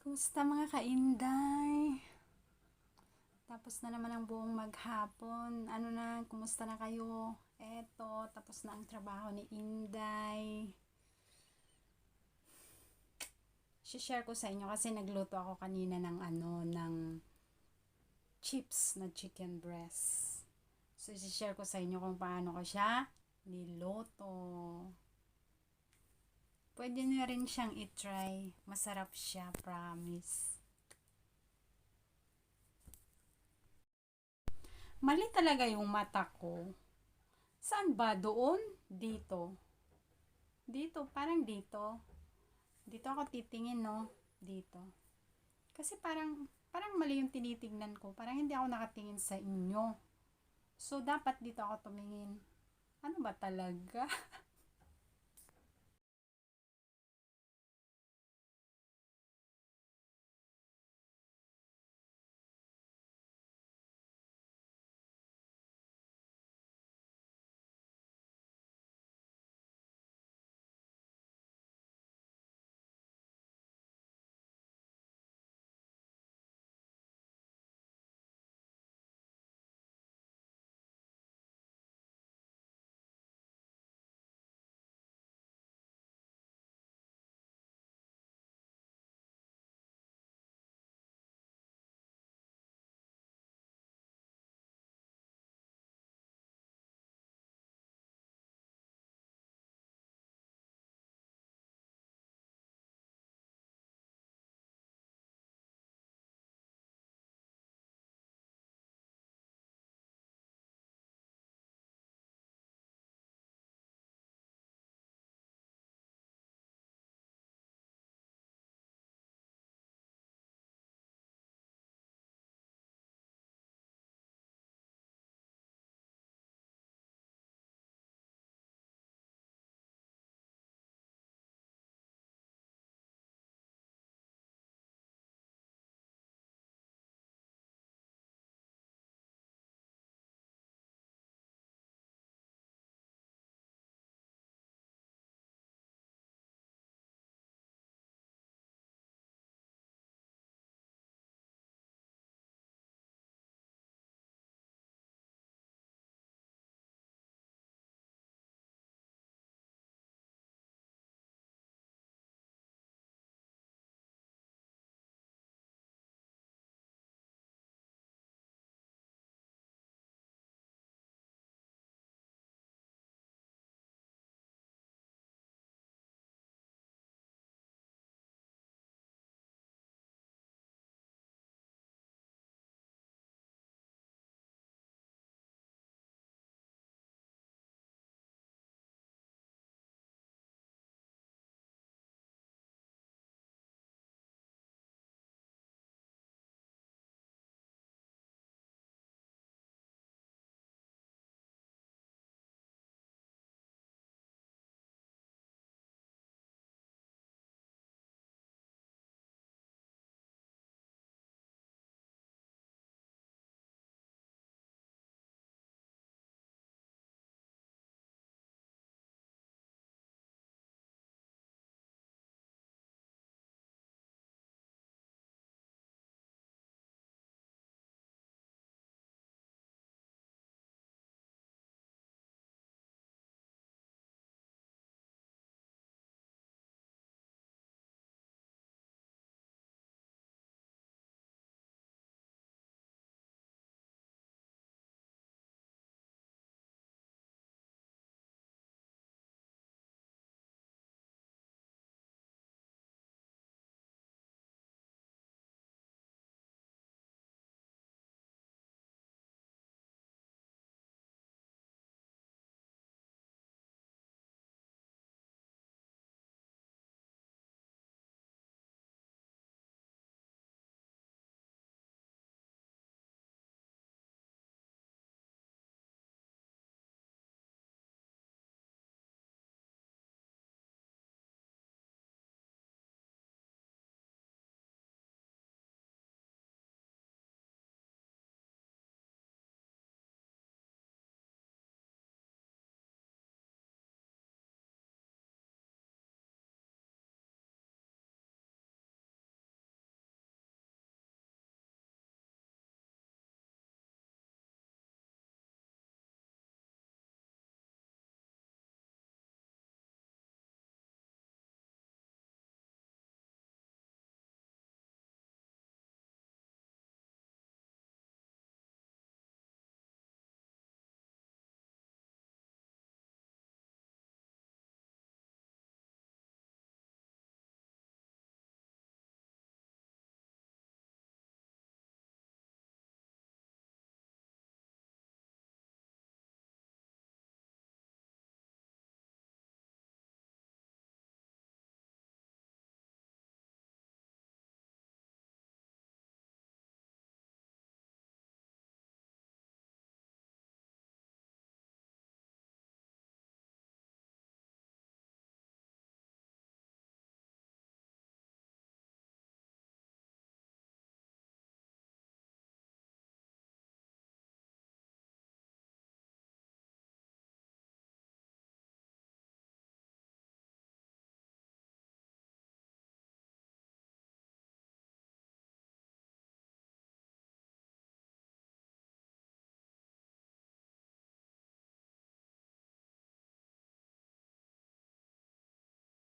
Kumusta mga kainday? Tapos na naman ang buong maghapon. Ano na, kumusta na kayo? Eto, tapos na ang trabaho ni Inday. Share ko sa inyo kasi nagluto ako kanina ng ng chips na chicken breast. So, share ko sa inyo kung paano ko siya niluto. Pwede nyo rin siyang i-try. Masarap siya, promise. Mali talaga yung mata ko. Saan ba? Doon? Dito. Dito, parang dito. Dito ako titingin, no? Dito. Kasi parang mali yung tinitingnan ko. Parang hindi ako nakatingin sa inyo. So, dapat dito ako tumingin. Ano ba talaga?